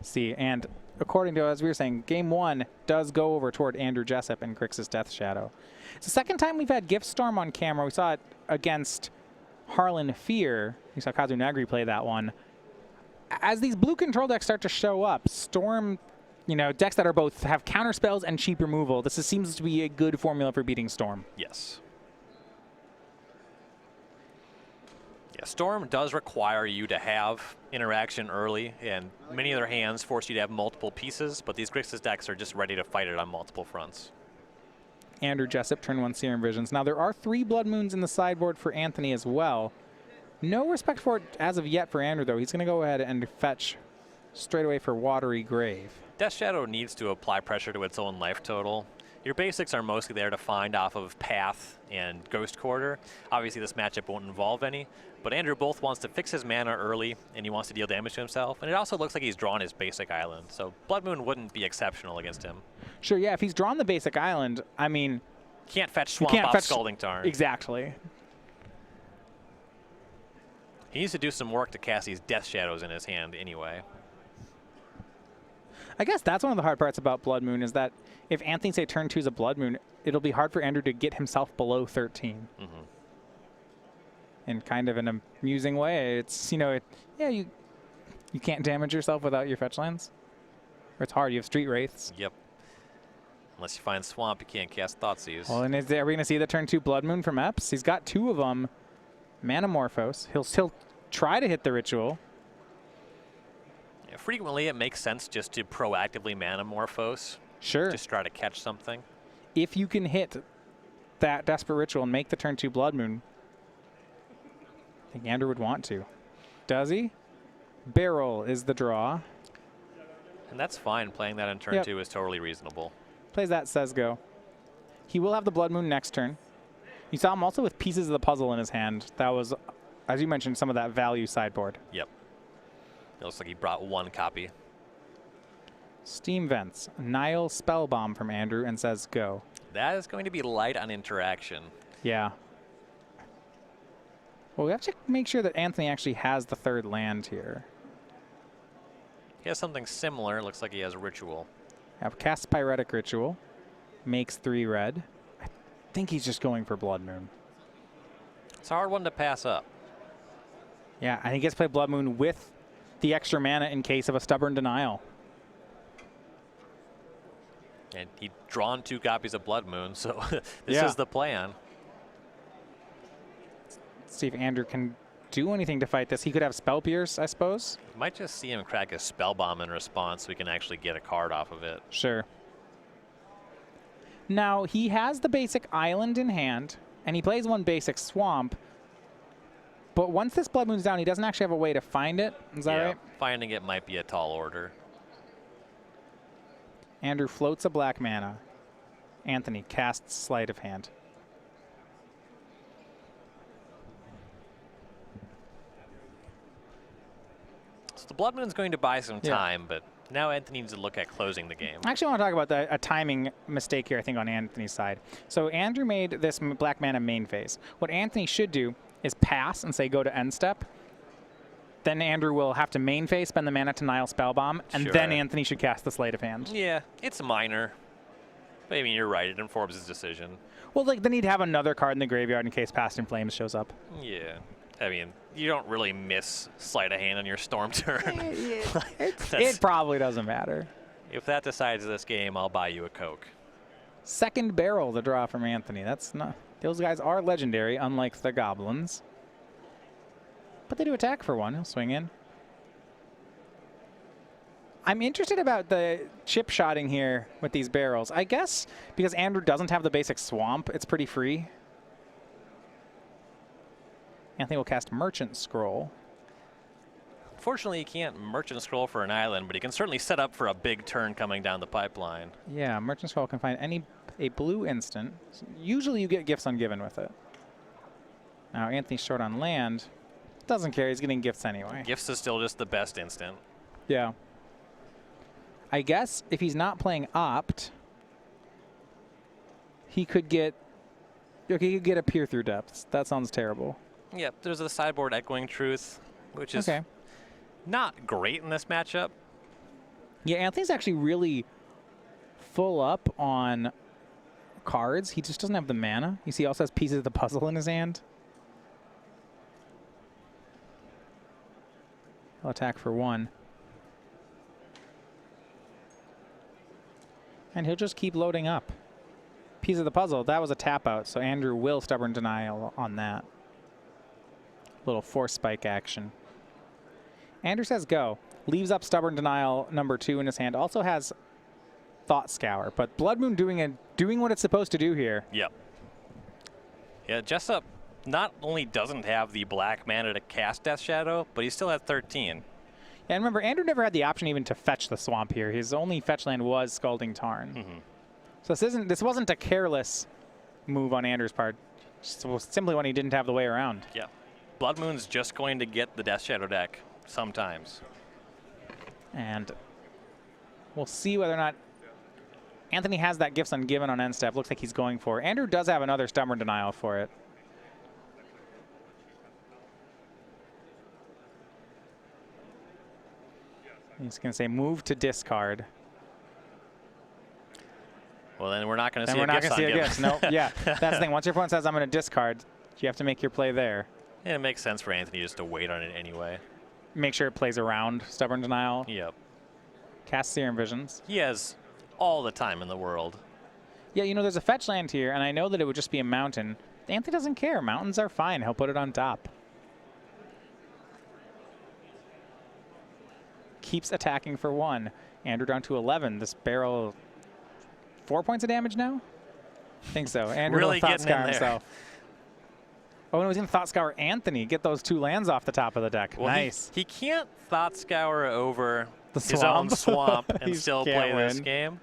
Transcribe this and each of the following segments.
See, and according to, as we were saying, game 1 does go over toward Andrew Jessup and Grixis Death Shadow. It's the second time we've had Gift Storm on camera. We saw it against Harlan Fear. We saw Kazu Nagri play that one. As these blue control decks start to show up, Storm, you know, decks that are both have counter spells and cheap removal, this seems to be a good formula for beating Storm. Yes. Yeah, Storm does require you to have interaction early, and many of their hands force you to have multiple pieces, but these Grixis decks are just ready to fight it on multiple fronts. Andrew Jessup, turn 1 Serum Visions. Now, there are 3 Blood Moons in the sideboard for Anthony as well. No respect for it as of yet for Andrew, though. He's going to go ahead and fetch straight away for Watery Grave. Death Shadow needs to apply pressure to its own life total. Your basics are mostly there to find off of Path and Ghost Quarter. Obviously, this matchup won't involve any, but Andrew both wants to fix his mana early, and he wants to deal damage to himself, and it also looks like he's drawn his basic island, so Blood Moon wouldn't be exceptional against him. Sure, yeah, if he's drawn the basic island, I mean... Can't fetch Swamp off Scalding Tarn. Exactly. He needs to do some work to cast these Death Shadows in his hand anyway. I guess that's one of the hard parts about Blood Moon is that if Anthony, say, turn 2 is a Blood Moon, it'll be hard for Andrew to get himself below 13. Mm-hmm. In kind of an amusing way. It's, you know, yeah, you can't damage yourself without your fetch lands. Or it's hard. You have Street Wraiths. Yep. Unless you find Swamp, you can't cast Thoughtseize. Well, and are we going to see the turn 2 Blood Moon from Epps? He's got 2 of them. Manamorphose. He'll still try to hit the Ritual. Yeah, frequently, it makes sense just to proactively Manamorphose. Sure. Just try to catch something. If you can hit that Desperate Ritual and make the turn 2 Blood Moon, I think Andrew would want to. Does he? Barrel is the draw. And that's fine. Playing that in turn 2 is totally reasonable. Plays that, says go. He will have the Blood Moon next turn. You saw him also with pieces of the puzzle in his hand. That was, as you mentioned, some of that value sideboard. Yep. It looks like he brought 1 copy. Steam Vents. Nile Spellbomb from Andrew and says go. That is going to be light on interaction. Yeah. Well, we have to make sure that Anthony actually has the 3rd land here. He has something similar. Looks like he has Ritual. Have cast Pyretic Ritual. Makes 3 red. I think he's just going for Blood Moon. It's a hard one to pass up. Yeah, I think he gets to play Blood Moon with the extra mana in case of a stubborn denial. And he'd drawn 2 copies of Blood Moon, so this is the plan. Let's see if Andrew can do anything to fight this. He could have Spell Pierce, I suppose. Might just see him crack a Spellbomb in response so we can actually get a card off of it. Sure. Now, he has the basic island in hand, and he plays 1 basic swamp. But once this Blood Moon's down, he doesn't actually have a way to find it. Is that right? Finding it might be a tall order. Andrew floats a black mana. Anthony casts Sleight of Hand. So the Blood Moon's going to buy some time, but now Anthony needs to look at closing the game. I actually want to talk about a timing mistake here, I think, on Anthony's side. So Andrew made this black mana main phase. What Anthony should do is pass and say go to end step. Then Andrew will have to main phase, spend the mana to Nile Spellbomb, and then Anthony should cast the Sleight of Hand. Yeah, it's minor. But I mean, you're right. It informs his decision. Well, like, then he'd have another card in the graveyard in case Past in Flames shows up. Yeah. I mean, you don't really miss Sleight of Hand on your Storm turn. It probably doesn't matter. If that decides this game, I'll buy you a Coke. 2nd Barrel, the draw from Anthony. That's not. Those guys are legendary, unlike the Goblins. But they do attack for 1. He'll swing in. I'm interested about the chip shotting here with these barrels. I guess because Andrew doesn't have the basic swamp, it's pretty free. Anthony will cast Merchant Scroll. Unfortunately, he can't Merchant Scroll for an island, but he can certainly set up for a big turn coming down the pipeline. Yeah, Merchant Scroll can find a blue instant. Usually you get Gifts Ungiven with it. Now Anthony's short on land. Doesn't care, he's getting gifts anyway. Gifts is still just the best instant. Yeah. I guess if he's not playing Opt, he could get a Peer Through Depths. That sounds terrible. Yep, there's a sideboard Echoing Truth, which is not great in this matchup. Yeah, Anthony's actually really full up on cards. He just doesn't have the mana. You see, he also has pieces of the puzzle in his hand. He'll attack for 1. And he'll just keep loading up. Piece of the puzzle, that was a tap out, so Andrew will Stubborn Denial on that. Little Force Spike action. Andrew says go. Leaves up Stubborn Denial number 2 in his hand. Also has Thought Scour, but Blood Moon doing what it's supposed to do here. Yep. Yeah, Jessup not only doesn't have the black mana to cast Death Shadow, but he still has 13. Yeah, and remember, Andrew never had the option even to fetch the swamp here. His only fetch land was Scalding Tarn. So this wasn't a careless move on Andrew's part. It was simply when he didn't have the way around. Yeah. Blood Moon's just going to get the Death Shadow deck sometimes. And we'll see whether or not Anthony has that Gifts Ungiven on end step. Looks like he's going for it. Andrew does have another Stubborn Denial for it. He's going to say move to discard. Well, then we're not going to see we're a not Gifts going to see a Ungiven. Gifts. No, yeah. That's the thing. Once your opponent says, I'm going to discard, you have to make your play there. Yeah, it makes sense for Anthony just to wait on it anyway. Make sure it plays around Stubborn Denial. Yep. Cast Serum Visions. He has all the time in the world. Yeah, you know, there's a fetch land here, and I know that it would just be a mountain. Anthony doesn't care. Mountains are fine. He'll put it on top. Keeps attacking for 1. Andrew down to 11. This barrel, 4 points of damage now? I think so. Andrew Really Thought getting Scour in there. himself. Oh, and he's going to Thought Scour Anthony. Get those 2 lands off the top of the deck. Well, nice. He can't Thought Scour over The his own swamp. swamp and He still can't play this win. game.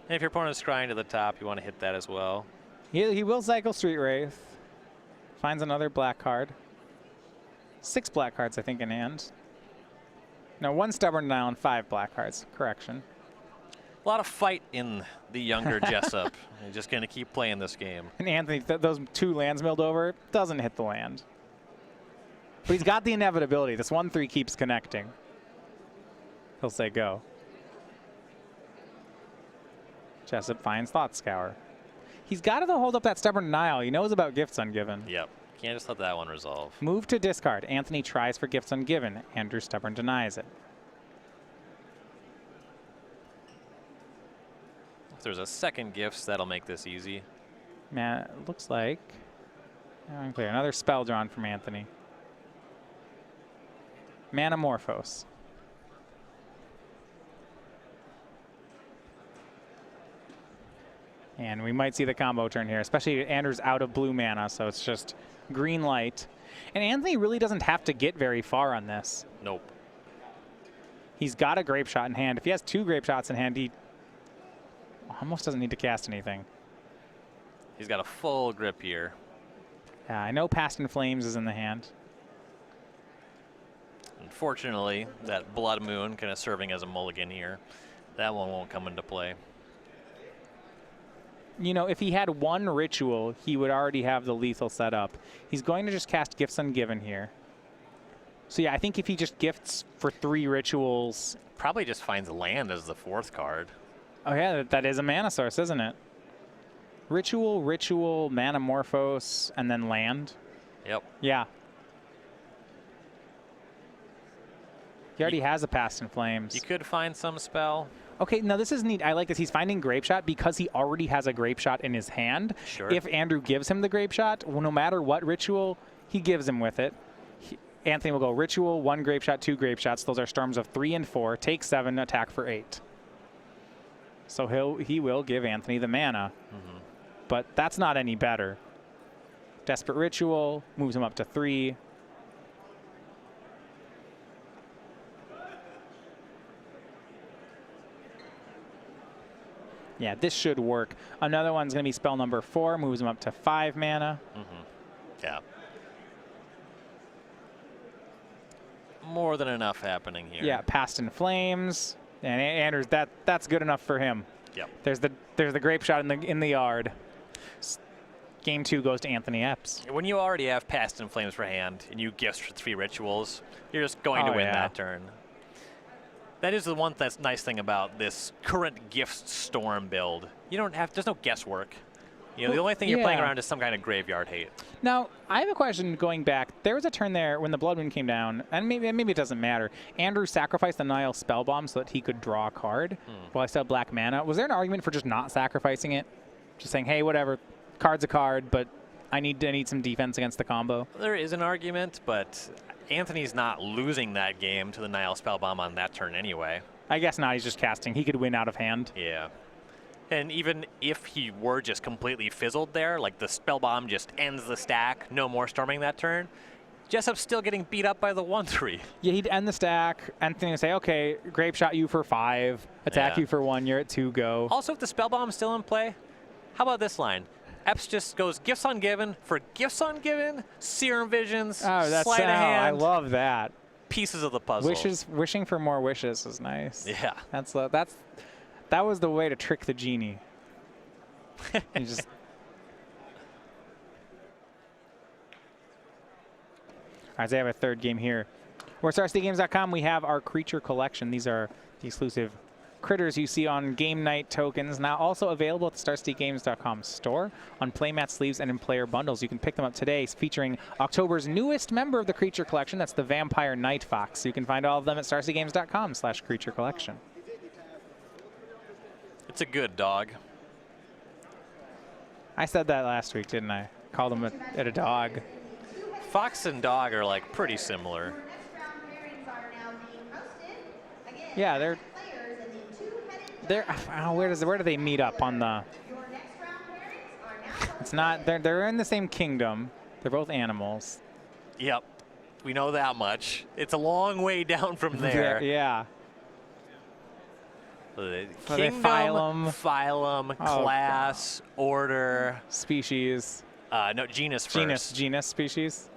And if your opponent's scrying to the top, you want to hit that as well. He will cycle Street Wraith. Finds another black card. 6 black cards, I think, in hand. No, 1 Stubborn Denial and 5 black cards. Correction. A lot of fight in the younger Jessup. He's just going to keep playing this game. And Anthony, those 2 lands milled over, doesn't hit the land. But he's got the inevitability. This 1/3 keeps connecting. He'll say go. Jessup finds Thought Scour. He's got to hold up that Stubborn Denial. He knows about Gifts Ungiven. Yep. Can't just let that one resolve. Move to discard. Anthony tries for Gifts Ungiven. Andrew Stubborn denies it. If there's a second Gifts, that'll make this easy. Man, it looks like unclear. Another spell drawn from Anthony. Manamorphose. And we might see the combo turn here, especially Andrew's out of blue mana, so it's just green light. And Anthony really doesn't have to get very far on this. Nope. He's got a Grape Shot in hand. If he has 2 Grape Shots in hand, he almost doesn't need to cast anything. He's got a full grip here. Yeah, I know Past in Flames is in the hand. Unfortunately, that Blood Moon kind of serving as a mulligan here. That one won't come into play. You know, if he had 1 ritual, he would already have the lethal set up. He's going to just cast Gifts Ungiven here. So yeah, I think if he just gifts for 3 rituals. Probably just finds land as the 4th card. Oh yeah, that is a mana source, isn't it? Ritual, Ritual, Manamorphose, and then land. Yep. Yeah. He already has a Past in Flames. You could find some spell. Okay, now this is neat. I like this. He's finding Grape Shot because he already has a Grape Shot in his hand. Sure. If Andrew gives him the Grape Shot, well, no matter what ritual he gives him with it, Anthony will go Ritual, 1 Grape Shot, 2 Grape Shots. Those are storms of 3 and 4. Take 7, attack for 8. So he will give Anthony the mana. But that's not any better. Desperate Ritual moves him up to 3. Yeah, this should work. Another one's going to be spell number 4, moves him up to 5 mana. Yeah. More than enough happening here. Yeah, Past in Flames. And Anders, that's good enough for him. Yep. There's the Grape Shot in the yard. Game 2 goes to Anthony Epps. When you already have Past in Flames for hand and you gifts for 3 rituals, you're just going to win that turn. That is the one that's nice thing about this current Gift Storm build. You don't have, there's no guesswork. You know, the only thing you're playing around is some kind of graveyard hate. Now, I have a question going back. There was a turn there when the Blood Moon came down, and maybe it doesn't matter. Andrew sacrificed the Nile Spellbomb so that he could draw a card while I still had black mana. Was there an argument for just not sacrificing it? Just saying, hey, whatever, card's a card, but I need some defense against the combo? There is an argument, but Anthony's not losing that game to the Nile Spellbomb on that turn anyway. I guess not. He's just casting. He could win out of hand. Yeah. And even if he were just completely fizzled there, like the Spellbomb just ends the stack, no more storming that turn, Jessup's still getting beat up by the 1/3. Yeah, he'd end the stack. Anthony would say, okay, Grape Shot you for 5, attack you for 1, you're at 2, go. Also, if the Spellbomb's still in play, how about this line? Epps just goes Gifts Ungiven for Gifts Ungiven, Serum Visions, Sleight of Hand. I love that. Pieces of the puzzle. Wishing for more wishes is nice. Yeah. That was the way to trick the genie. You just All right, so I have a third game here. We're at StarCityGames.com. We have our creature collection. These are the exclusive critters you see on game night tokens, now also available at the StarCityGames.com store on playmat sleeves and in player bundles. You can pick them up today, featuring October's newest member of the creature collection. That's the Vampire Night Fox. You can find all of them at StarCityGames.com/creature collection. It's a good dog. I said that last week, didn't I? Called him a dog. Fox and dog are like pretty similar. Yeah, they're where do they meet up on the? It's not. They're in the same kingdom. They're both animals. Yep, we know that much. It's a long way down from there. Yeah. Kingdom, phylum, class, order, species. No, genus first. Genus, species.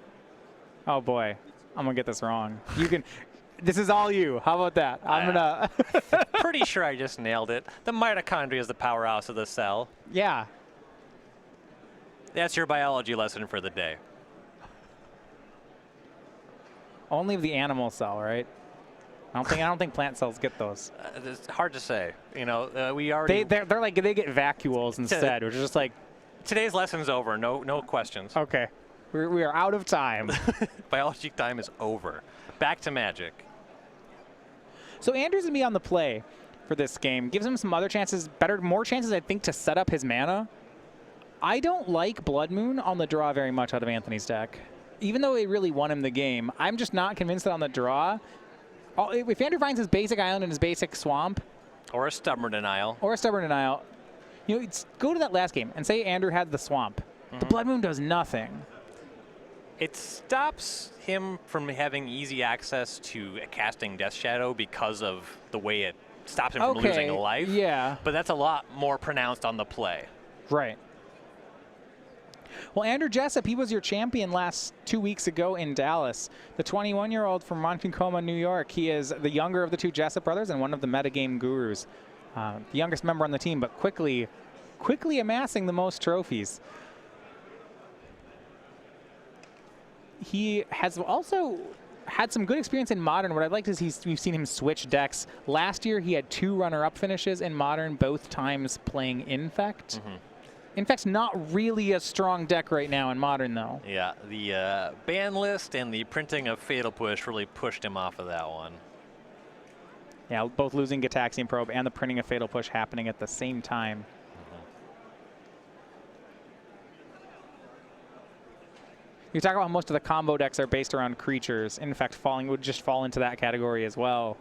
Oh boy, I'm gonna get this wrong. You can. This is all you. How about that? I'm gonna. Pretty sure I just nailed it. The mitochondria is the powerhouse of the cell. Yeah. That's your biology lesson for the day. Only the animal cell, right? I don't think plant cells get those. It's hard to say. You know, we already. They're like they get vacuoles instead, which is just like. Today's lesson's over. No questions. Okay, we are out of time. Biology time is over. Back to Magic. So Andrew's gonna be on the play for this game. Gives him some other chances, more chances, I think, to set up his mana. I don't like Blood Moon on the draw very much out of Anthony's deck. Even though it really won him the game, I'm just not convinced that on the draw. If Andrew finds his basic island and his basic swamp. Or a Stubborn Denial. You know, go to that last game and say Andrew had the swamp. The Blood Moon does nothing. It stops him from having easy access to casting Death Shadow because of the way it stops him from losing a life. Yeah. But that's a lot more pronounced on the play. Right. Well, Andrew Jessup, he was your champion 2 weeks ago in Dallas. The 21-year-old from Ronkonkoma, New York. He is the younger of the two Jessup brothers and one of the metagame gurus. The youngest member on the team, but quickly amassing the most trophies. He has also had some good experience in Modern. What I liked is we've seen him switch decks. Last year, he had 2 runner-up finishes in Modern, both times playing Infect. Infect's not really a strong deck right now in Modern, though. Yeah, the ban list and the printing of Fatal Push really pushed him off of that one. Yeah, both losing Gitaxian Probe and the printing of Fatal Push happening at the same time. You talk about how most of the combo decks are based around creatures. In fact, would just fall into that category as well.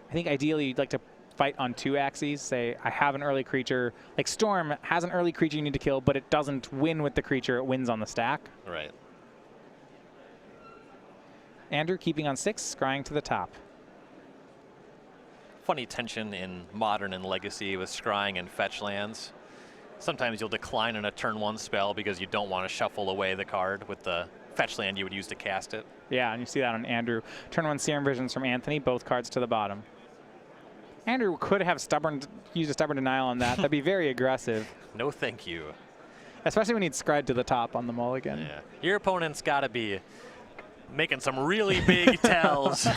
I think ideally you'd like to fight on 2 axes. Say, I have an early creature. Like Storm has an early creature you need to kill, but it doesn't win with the creature. It wins on the stack. Right. Andrew keeping on 6, scrying to the top. Funny tension in Modern and Legacy with scrying and fetch lands. Sometimes you'll decline on a turn 1 spell because you don't want to shuffle away the card with the fetch land you would use to cast it. Yeah, and you see that on Andrew. Turn 1 Serum Visions from Anthony, both cards to the bottom. Andrew could have used a Stubborn Denial on that. That'd be very aggressive. No thank you. Especially when he'd scryed to the top on the mulligan. Yeah. Your opponent's got to be making some really big tells.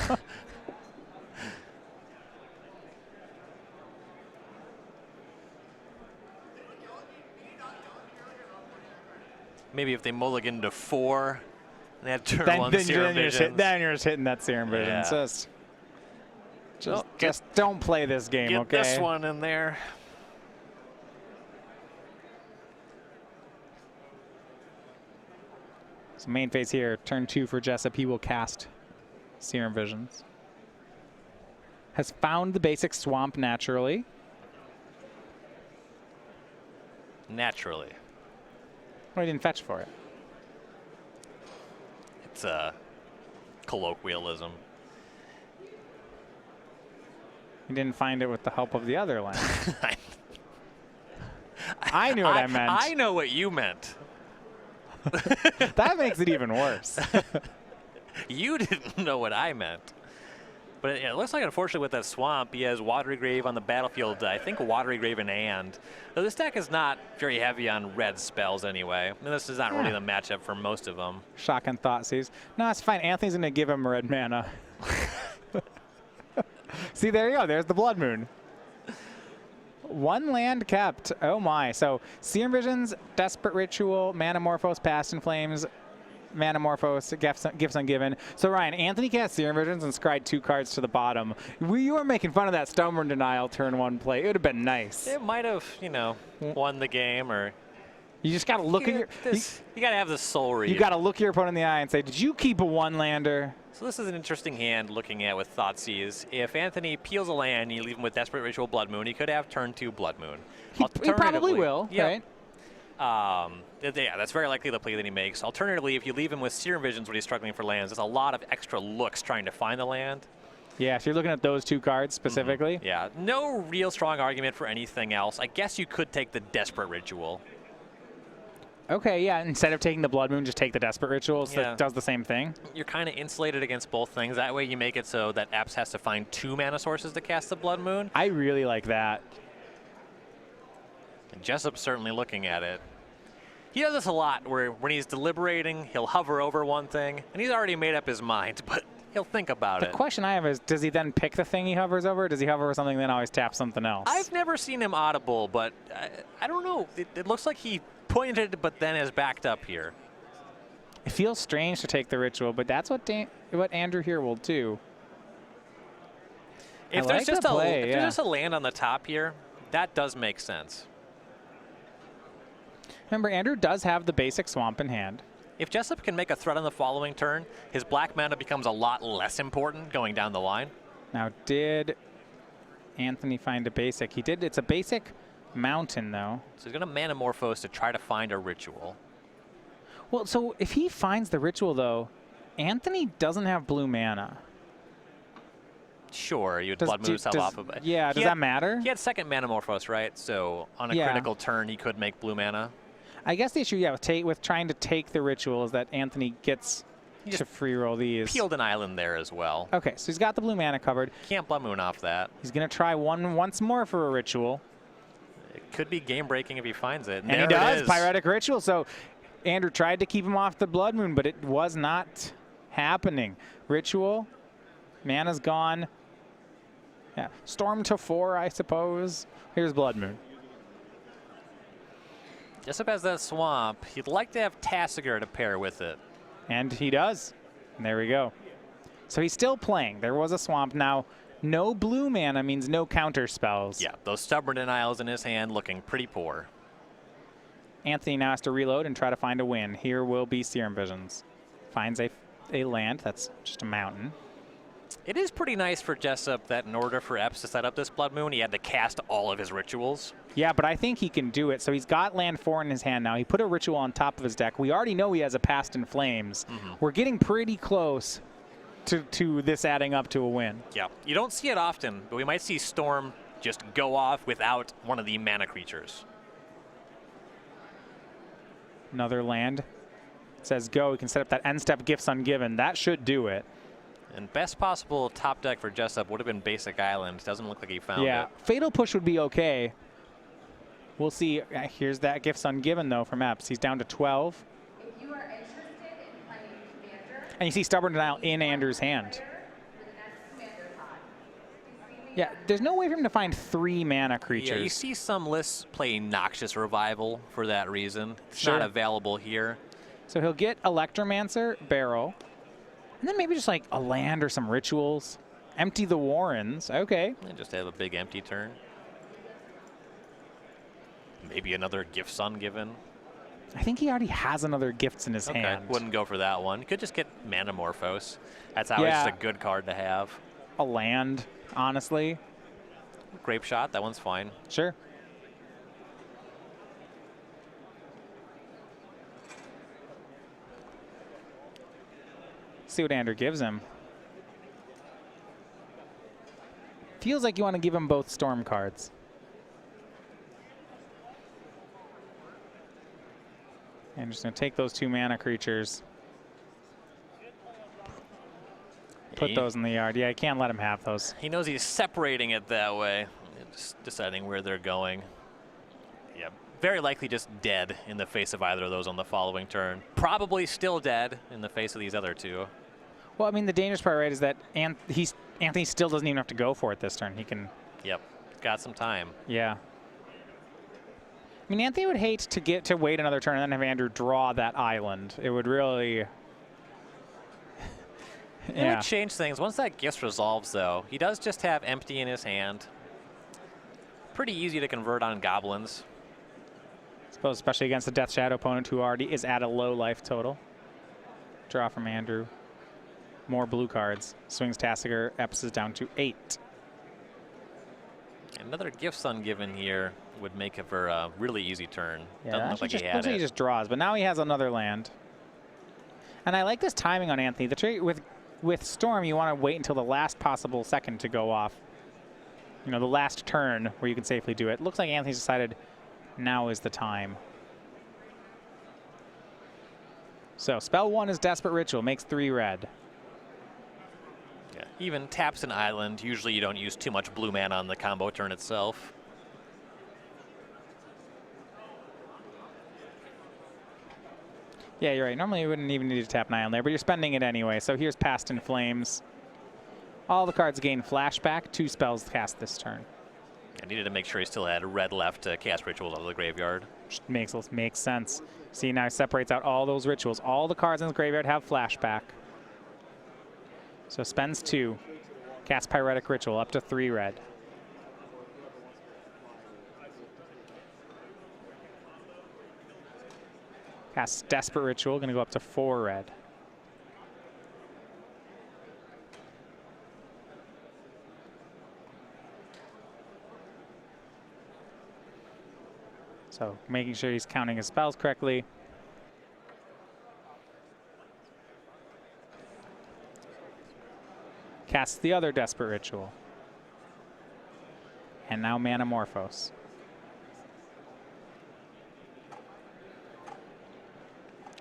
Maybe if they mulligan to 4, and they had turn 1 Serum Visions. Then you're just hitting that Serum Vision. Yeah. Just don't play this game, get okay? this one in there. So main phase here, turn 2 for Jessup. He will cast Serum Visions. Has found the basic swamp naturally. Naturally. Well, he didn't fetch for it. It's a colloquialism. He didn't find it with the help of the other land. I knew what I meant. I know what you meant. That makes it even worse. You didn't know what I meant. But it looks like, unfortunately, with that swamp, he has Watery Grave on the battlefield. I think Watery Grave in hand. Though this deck is not very heavy on red spells anyway. I mean, this is not really the matchup for most of them. Shotgun Thoughtseize. No, it's fine. Anthony's going to give him red mana. See, there you go. There's the Blood Moon. 1 land kept. Oh, my. So, Serum Visions, Desperate Ritual, Manamorphose, Past in Flames, Manamorphose, Gifts Ungiven. So, Ryan, Anthony cast Serum Visions and scryed 2 cards to the bottom. You were making fun of that Stubborn Denial turn 1 play. It would have been nice. It might have, you know, won the game, or... You just got to look at your... You got to have the soul read. You got to look your opponent in the eye and say, did you keep a 1-lander? So this is an interesting hand looking at with Thoughtseize. If Anthony peels a land and you leave him with Desperate Ritual Blood Moon, he could have turn 2 Blood Moon. He probably will, right? Yeah, that's very likely the play that he makes. Alternatively, if you leave him with Serum Visions when he's struggling for lands, there's a lot of extra looks trying to find the land. Yeah, so you're looking at those 2 cards specifically? Yeah, no real strong argument for anything else. I guess you could take the Desperate Ritual. Okay, yeah, instead of taking the Blood Moon, just take the Desperate Rituals. Yeah. That does the same thing. You're kind of insulated against both things. That way you make it so that Epps has to find 2 mana sources to cast the Blood Moon. I really like that. And Jessup's certainly looking at it. He does this a lot, where when he's deliberating, he'll hover over one thing, and he's already made up his mind, but he'll think about it. The question I have is, does he then pick the thing he hovers over, or does he hover over something and then always tap something else? I've never seen him audible, but I don't know. It looks like he pointed, but then is backed up here. It feels strange to take the Ritual, but that's what Andrew here will do. If there's just a land on the top here, that does make sense. Remember, Andrew does have the basic swamp in hand. If Jessup can make a threat on the following turn, his black mana becomes a lot less important going down the line. Now, did Anthony find a basic? He did. It's a basic mountain, though. So he's going to Manamorphose to try to find a ritual. Well, so if he finds the ritual, though, Anthony doesn't have blue mana. Sure, you'd Blood Moon yourself off of it. Yeah, does that matter? He had second Manamorphose, right? So on a critical turn, he could make blue mana. I guess the issue, with trying to take the ritual is that Anthony gets to free roll these. Peeled an island there as well. Okay, so he's got the blue mana covered. Can't Blood Moon off that. He's going to try once more for a ritual. It could be game breaking if he finds it. And he does, Pyretic Ritual. So Andrew tried to keep him off the Blood Moon, but it was not happening. Ritual, mana's gone. Yeah, Storm to 4, I suppose. Here's Blood Moon. Jessup has that swamp. He'd like to have Tasigur to pair with it. And he does. And there we go. So he's still playing. There was a swamp. Now, no blue mana means no counter spells. Yeah, those Stubborn Denials in his hand looking pretty poor. Anthony now has to reload and try to find a win. Here will be Serum Visions. Finds a land. That's just a mountain. It is pretty nice for Jessup that in order for Epps to set up this Blood Moon, he had to cast all of his rituals. Yeah, but I think he can do it. So he's got land 4 in his hand now. He put a ritual on top of his deck. We already know he has a Past in Flames. We're getting pretty close to this adding up to a win. Yeah, you don't see it often, but we might see Storm just go off without one of the mana creatures. Another land. It says go. We can set up that end step Gifts Ungiven. That should do it. And best possible top deck for Jessup would have been Basic Island. Doesn't look like he found it. Yeah, Fatal Push would be okay. We'll see. Here's that Gifts Ungiven, though, from Epps. He's down to 12. If you are interested in playing Commander, And you see Stubborn Denial in Andrew's hand. for the next Commander pod. Yeah, there's no way for him to find 3 mana creatures. Yeah, you see some lists play Noxious Revival for that reason. It's Sure. not available here. So he'll get Electromancer, Barrel, and then maybe just like a land or some rituals. Empty the Warrens. Okay. And just have a big empty turn. Maybe another Gifts Ungiven. I think he already has another Gifts in his Okay, hand. wouldn't go for that one. Could just get Manamorphose. That's always Yeah. just a good card to have. A land, honestly. Grape Shot, that one's fine. Sure. See what Andrew gives him. Feels like you want to give him both Storm cards. And just going to take those 2 mana creatures. Put those in the yard. Yeah, I can't let him have those. He knows he's separating it that way. Just deciding where they're going. Yeah, very likely just dead in the face of either of those on the following turn. Probably still dead in the face of these other 2. Well, I mean, the dangerous part, right, is that Anthony still doesn't even have to go for it this turn. He can... Yep, got some time. Yeah. I mean, Anthony would hate to wait another turn and then have Andrew draw that island. It would really... It yeah. would change things. Once that Gifts resolves, though, he does just have empty in his hand. Pretty easy to convert on goblins. I suppose, especially against a Death Shadow opponent who already is at a low life total. Draw from Andrew. More blue cards. Swings Tassiger. Epps is down to 8. Another Gifts Ungiven here would make it for a really easy turn. Yeah, Doesn't look like he had looks like he it. just draws, but now he has another land. And I like this timing on Anthony. The trick with Storm, you want to wait until the last possible second to go off. You know, the last turn where you can safely do it. Looks like Anthony's decided now is the time. So spell 1 is Desperate Ritual, makes 3 red. Yeah. Even taps an island. Usually you don't use too much blue mana on the combo turn itself. Yeah, you're right. Normally you wouldn't even need to tap an island there, but you're spending it anyway. So here's Past in Flames. All the cards gain flashback. 2 spells cast this turn. I needed to make sure he still had red left to cast rituals out of the graveyard. Makes sense. See, now he separates out all those rituals. All the cards in the graveyard have flashback. So spends 2. Cast Pyretic Ritual up to 3 red. Casts Desperate Ritual, going to go up to 4 red. So making sure he's counting his spells correctly. Casts the other Desperate Ritual. And now Manamorphose.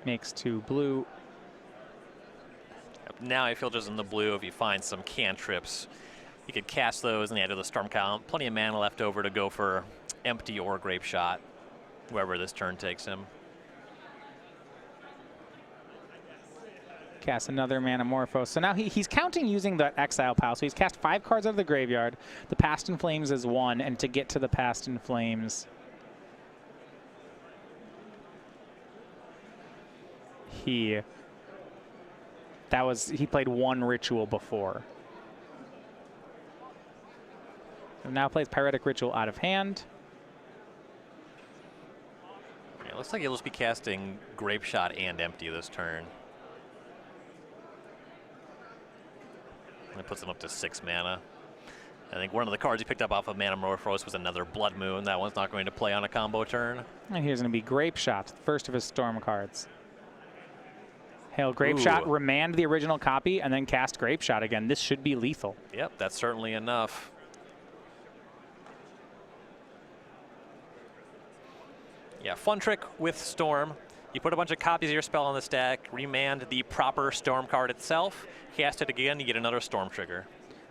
Makes 2 blue. Now I feel just in the blue, if you find some cantrips, you could cast those and add to the storm count. Plenty of mana left over to go for empty or grape shot, wherever this turn takes him. Cast another Manamorphose. So now he's counting using the Exile Pile. So he's cast 5 cards out of the graveyard. The Past in Flames is 1, and to get to the Past in Flames, he played 1 ritual before. So now plays Pyretic Ritual out of hand. Yeah, looks like he'll just be casting grape shot and empty this turn. That puts him up to 6 mana. I think one of the cards he picked up off of Manamorphose was another Blood Moon. That one's not going to play on a combo turn. And here's going to be Grape Shot, the first of his Storm cards. Hail Grape Shot, remand the original copy, and then cast Grape Shot again. This should be lethal. Yep, that's certainly enough. Yeah, fun trick with Storm. You put a bunch of copies of your spell on the stack, remand the proper Storm card itself, cast it again, you get another Storm trigger.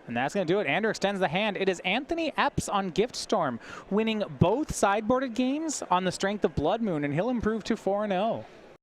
And that's going to do it. Andrew extends the hand. It is Anthony Epps on Giftstorm, winning both sideboarded games on the strength of Blood Moon, and he'll improve to 4-0.